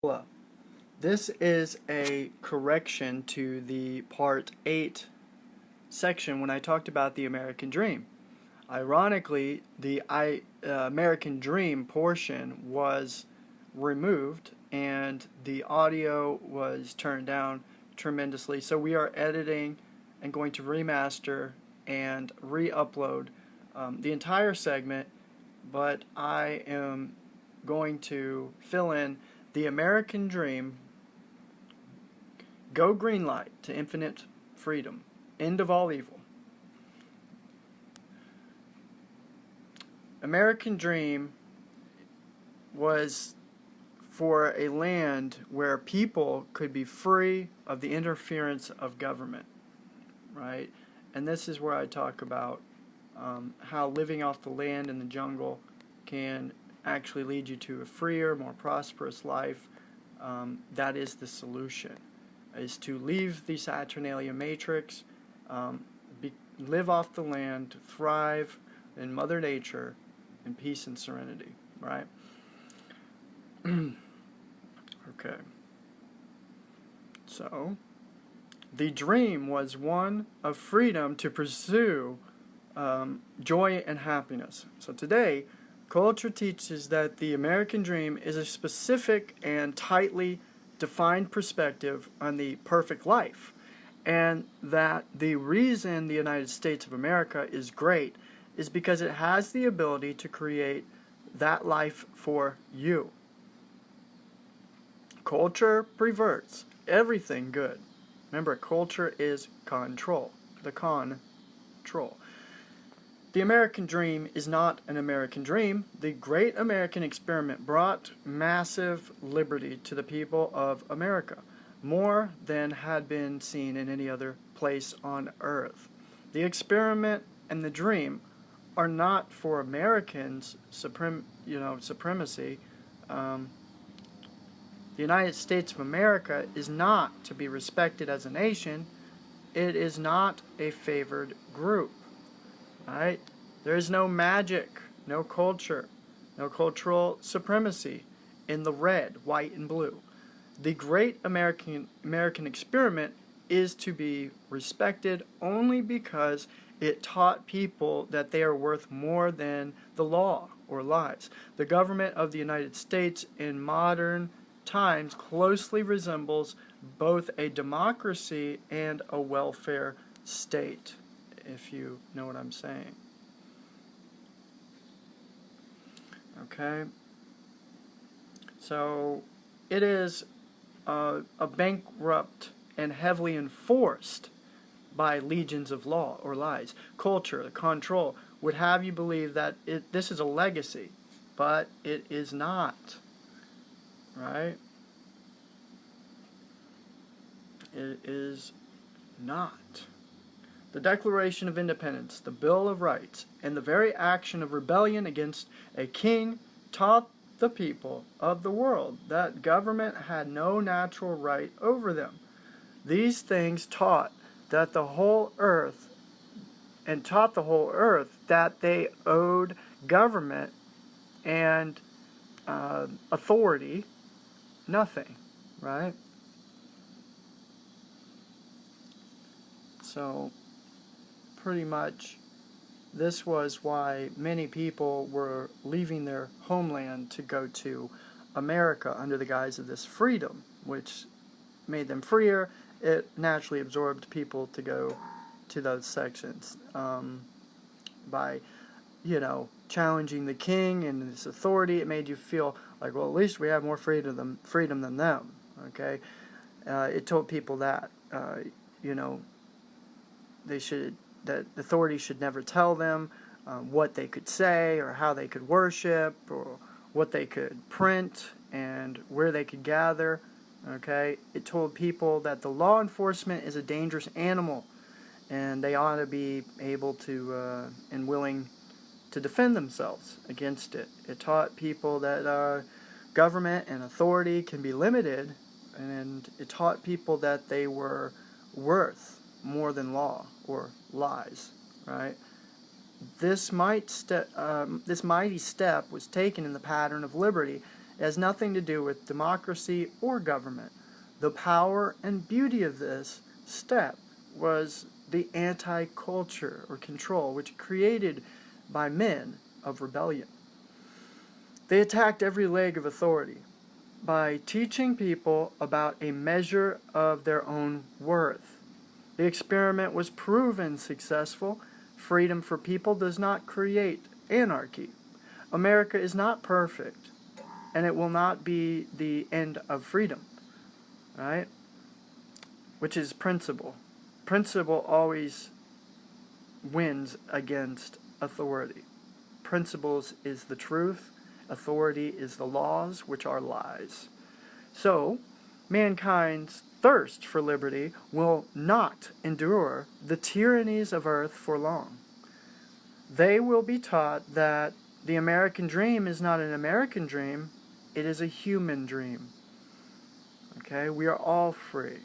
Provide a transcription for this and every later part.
Hello. This is a correction to the Part 8 section when I talked about the American Dream. Ironically, the American Dream portion was removed and the audio was turned down tremendously. So we are editing and going to remaster and re-upload the entire segment, but I am going to fill in the American Dream, go GreenLight to infinite freedom, end of all evil. American Dream was for a land where people could be free of the interference of government, right? And this is where I talk about how living off the land in the jungle can actually lead you to a freer, more prosperous life. That is the solution, is to leave the Saturnalia matrix, live off the land, thrive in Mother Nature, in peace and serenity, right? Okay. So, the dream was one of freedom to pursue joy and happiness. So today, culture teaches that the American dream is a specific and tightly defined perspective on the perfect life, and that the reason the United States of America is great is because it has the ability to create that life for you. Culture perverts everything good. Remember, culture is control. The control. The American dream is not an American dream. The great American experiment brought massive liberty to the people of America, more than had been seen in any other place on earth. The experiment and the dream are not for Americans' supremacy. The United States of America is not to be respected as a nation. It is not a favored group. Right? There is no magic, no culture, no cultural supremacy in the red, white, and blue. The great American experiment is to be respected only because it taught people that they are worth more than the law or lies. The government of the United States in modern times closely resembles both a democracy and a welfare state, if you know what I'm saying. Okay? So, it is a bankrupt and heavily enforced by legions of law or lies. Culture, control, would have you believe that this is a legacy, but it is not. Right? It is not. The Declaration of Independence, the Bill of Rights, and the very action of rebellion against a king taught the people of the world that government had no natural right over them. These things taught that the whole earth, and taught the whole earth that they owed government and authority nothing, right? So, pretty much, this was why many people were leaving their homeland to go to America under the guise of this freedom, which made them freer. It naturally absorbed people to go to those sections by, challenging the king and his authority. It made you feel like, well, at least we have more freedom than them. Okay, it told people that that authority should never tell them what they could say or how they could worship or what they could print and where they could gather. Okay, it told people that the law enforcement is a dangerous animal and they ought to be able to and willing to defend themselves against it. It taught people that government and authority can be limited, and it taught people that they were worth more than law or lies, right? This mighty step was taken in the pattern of liberty It has nothing to do with democracy or government. The power and beauty of this step was the anti-culture or control, which created by men of rebellion. They attacked every leg of authority by teaching people about a measure of their own worth. The experiment was proven successful. Freedom for people does not create anarchy. America is not perfect, and it will not be the end of freedom, right? Which is principle. Principle always wins against authority. Principles is the truth. Authority is the laws, which are lies. So, mankind's thirst for liberty will not endure the tyrannies of earth for long. They will be taught that the American dream is not an American dream, it is a human dream. Okay, we are all free.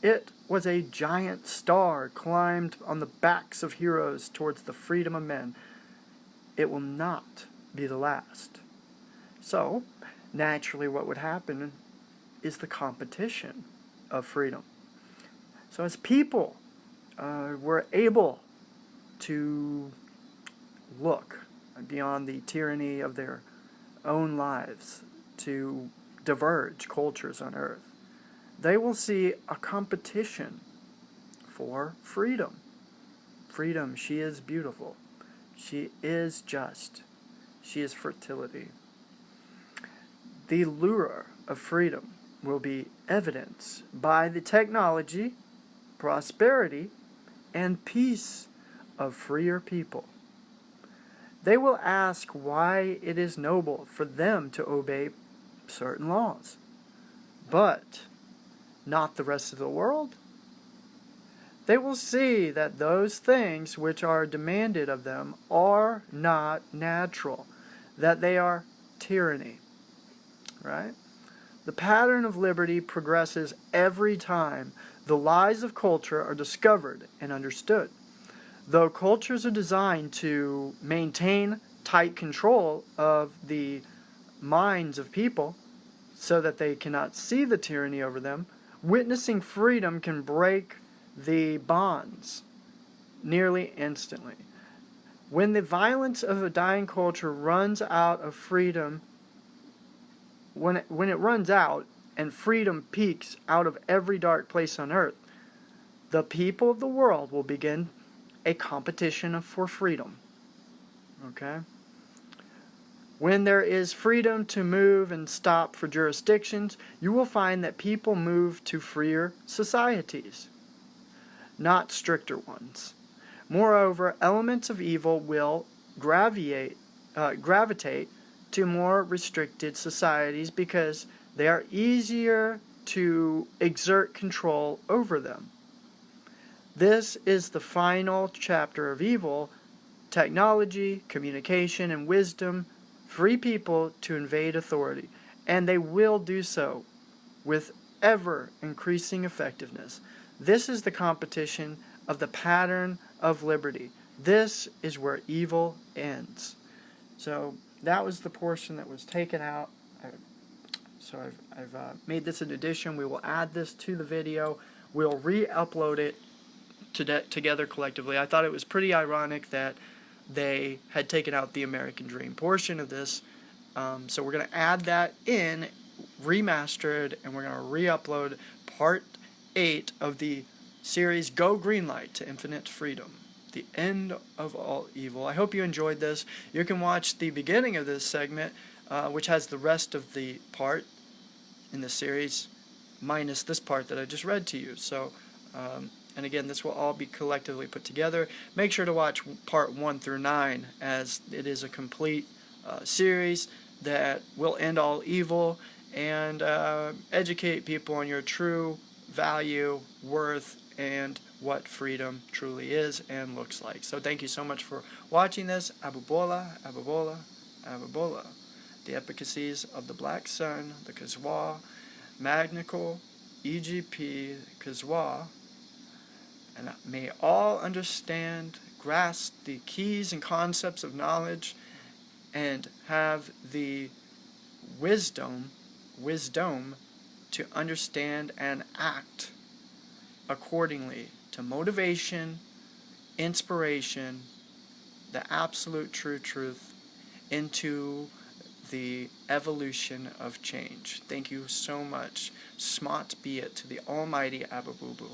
It was a giant star climbed on the backs of heroes towards the freedom of men. It will not be the last. So, naturally what would happen is the competition of freedom. So as people were able to look beyond the tyranny of their own lives to diverge cultures on earth, they will see a competition for freedom. Freedom, she is beautiful. She is just. She is fertility. The lure of freedom will be evidenced by the technology, prosperity, and peace of freer people. They will ask why it is noble for them to obey certain laws, but not the rest of the world. They will see that those things which are demanded of them are not natural, that they are tyranny, right? The pattern of liberty progresses every time the lies of culture are discovered and understood. Though cultures are designed to maintain tight control of the minds of people so that they cannot see the tyranny over them, witnessing freedom can break the bonds nearly instantly. When the violence of a dying culture runs out of freedom, when it runs out and freedom peaks out of every dark place on earth, the people of the world will begin a competition for freedom. Okay? When there is freedom to move and stop for jurisdictions, you will find that people move to freer societies, not stricter ones. Moreover, elements of evil will gravitate to more restricted societies because they are easier to exert control over them. This is the final chapter of evil: technology, communication, and wisdom free people to invade authority, and they will do so with ever-increasing effectiveness. This is the competition of the pattern of liberty. This is where evil ends. So that was the portion that was taken out. So I've made this an addition. We will add this to the video. We'll re-upload it together collectively. I thought it was pretty ironic that they had taken out the American Dream portion of this. So we're going to add that in, remastered, and we're going to re-upload part 8 of the series Go GreenLight to Infinite Freedom, the end of all evil. I hope you enjoyed this. You can watch the beginning of this segment, which has the rest of the part in the series, minus this part that I just read to you. So, and again, this will all be collectively put together. Make sure to watch part 1 through 9, as it is a complete series that will end all evil and educate people on your true value, worth, and what freedom truly is and looks like. So thank you so much for watching this. Abubola, Abubola, Abubola. The Epicesy of the Black Sun, the Kazwa, Magnical, EGP, Kazwa, and may all understand, grasp the keys and concepts of knowledge, and have the wisdom to understand and act accordingly to motivation, inspiration, the absolute true truth, into the evolution of change. Thank you so much. Smot be it to the almighty Ababubu.